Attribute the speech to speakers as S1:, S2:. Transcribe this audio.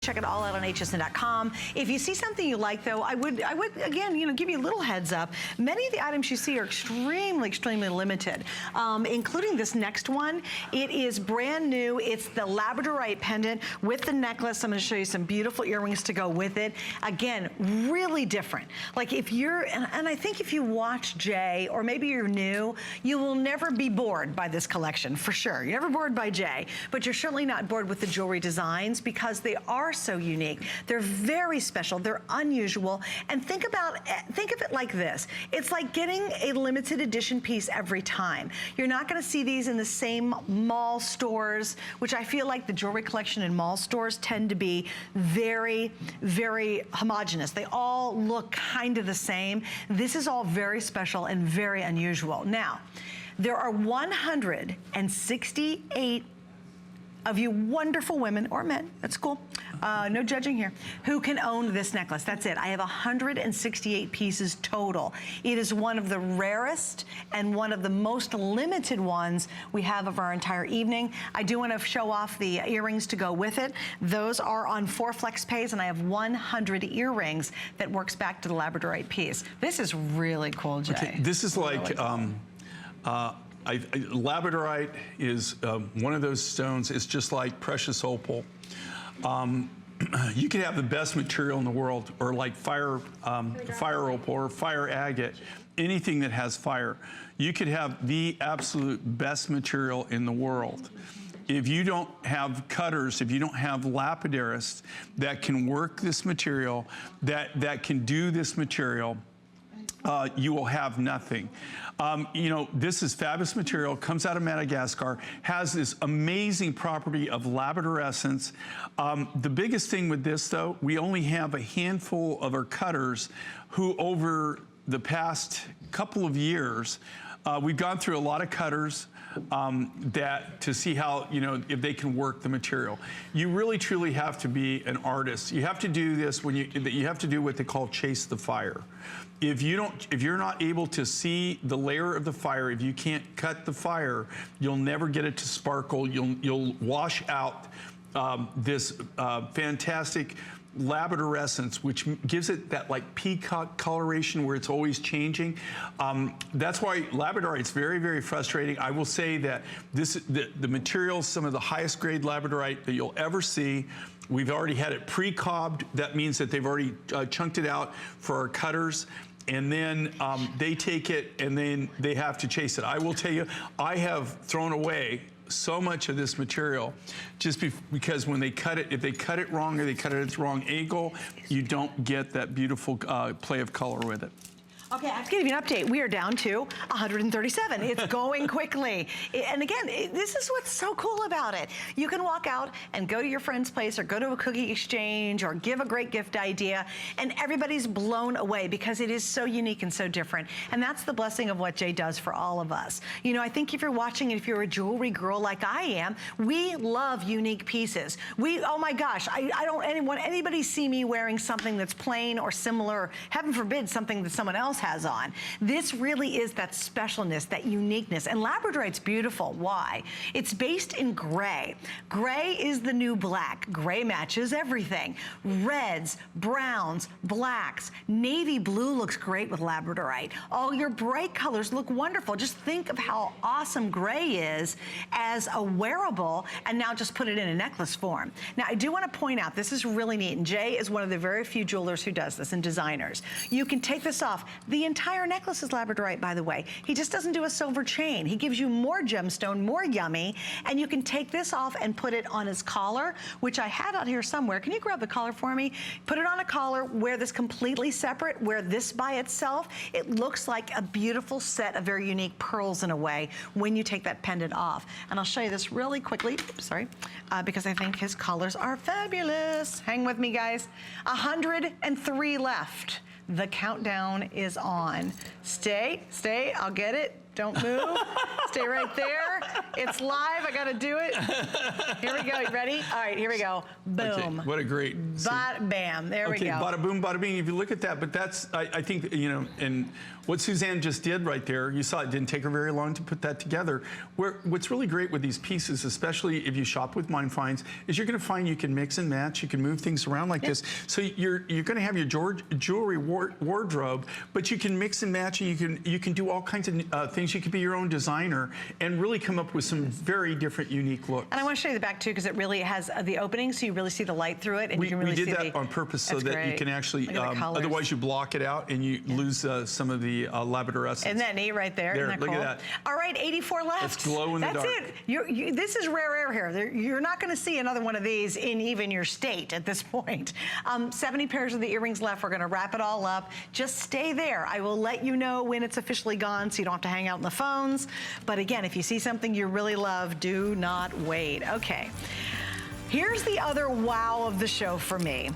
S1: Check it all out on hsn.com. If you see something you like, though, I would again, give you a little heads up. Many of the items you see are extremely limited, including this next one. It is brand new. It's the Labradorite pendant with the necklace. I'm going to show you some beautiful earrings to go with it. Again, really different. Like if you're, and I think if you watch Jay, or maybe you're new, you will never be bored by this collection, for sure. You're never bored by Jay, but you're certainly not bored with the jewelry designs because they are so unique. They're very special. They're unusual. And think of it like this. It's like getting a limited edition piece every time. You're not going to see these in the same mall stores, which I feel like the jewelry collection in mall stores tend to be very homogenous. They all look kind of the same. This is all very special and very unusual. Now, there are 168 of you wonderful women or men, that's cool, no judging here, who can own this necklace. That's it. I have 168 pieces total. It is one of the rarest and one of the most limited ones we have of our entire evening. I do want to show off the earrings to go with it. Those are on 4 flex pays, and I have 100 earrings that works back to the Labradorite piece. This is really cool, Jay. Okay,
S2: this is really like, cool. Labradorite is one of those stones. It's just like precious opal. You can have the best material in the world, or like fire opal or fire agate, anything that has fire. You could have the absolute best material in the world. If you don't have cutters, if you don't have lapidarists that can work this material, that can do this material, you will have nothing. This is fabulous material, comes out of Madagascar, has this amazing property of labradorescence. The biggest thing with this, though, we only have a handful of our cutters who, over the past couple of years, we've gone through a lot of cutters to see how, if they can work the material. You really truly have to be an artist. You have to do this when you have to do what they call chase the fire. If you're not able to see the layer of the fire, if you can't cut the fire, you'll never get it to sparkle. You'll wash out this fantastic labradorescence, which gives it that like peacock coloration where it's always changing. That's why labradorite's very frustrating. I will say that the material's some of the highest grade labradorite that you'll ever see. We've already had it pre-cobbed. That means that they've already chunked it out for our cutters. And then they take it and then they have to chase it. I will tell you, I have thrown away so much of this material just because when they cut it, if they cut it wrong or they cut it at the wrong angle, you don't get that beautiful play of color with it.
S1: Okay, I have to give you an update. We are down to 137. It's going quickly. And again, this is what's so cool about it. You can walk out and go to your friend's place or go to a cookie exchange or give a great gift idea, and everybody's blown away because it is so unique and so different. And that's the blessing of what Jay does for all of us. I think if you're watching, if you're a jewelry girl like I am, we love unique pieces. Oh my gosh, I don't want anybody see me wearing something that's plain or similar, heaven forbid, something that someone else has on. This really is that specialness, that uniqueness. And Labradorite's beautiful. Why? It's based in gray. Gray is the new black. Gray matches everything. Reds, browns, blacks, navy blue looks great with Labradorite. All your bright colors look wonderful. Just think of how awesome gray is as a wearable, and now just put it in a necklace form. Now, I do want to point out, this is really neat, and Jay is one of the very few jewelers who does this, and designers. You can take this off. The entire necklace is Labradorite, by the way. He just doesn't do a silver chain. He gives you more gemstone, more yummy, and you can take this off and put it on his collar, which I had out here somewhere. Can you grab the collar for me? Put it on a collar, wear this completely separate, wear this by itself. It looks like a beautiful set of very unique pearls in a way when you take that pendant off. And I'll show you this really quickly, because I think his colors are fabulous. Hang with me, guys. 103 left. The countdown is on. Stay, I'll get it. Don't move. Stay right there. It's live. I got to do it. Here we go. You ready? All right, here we go. Boom.
S2: Okay, what a great.
S1: Bam. There we go.
S2: Bada boom, bada bing. If you look at that, but that's, I think, you know, and what Suzanne just did right there, you saw it didn't take her very long to put that together. What's really great with these pieces, especially if you shop with Mine Finds, is you're going to find you can mix and match. You can move things around like this. So you're going to have your jewelry wardrobe, but you can mix and match, and you can do all kinds of things. You could be your own designer and really come up with some very different, unique looks.
S1: And I want to show you the back too, because it really has the opening, so you really see the light through it, and you can really see
S2: we did that on purpose so that you can actually. Otherwise, you block it out and you lose some of the Labradorescence.
S1: Isn't that neat right there?
S2: There,
S1: Isn't that
S2: look
S1: cool?
S2: at that.
S1: All right, 84 left.
S2: It's glow in the dark.
S1: That's it. This is rare air here. You're not going to see another one of these in even your state at this point. 70 pairs of the earrings left. We're going to wrap it all up. Just stay there. I will let you know when it's officially gone, so you don't have to hang out on the phones. But again, if you see something you really love, do not wait. Okay. Here's the other wow of the show for me.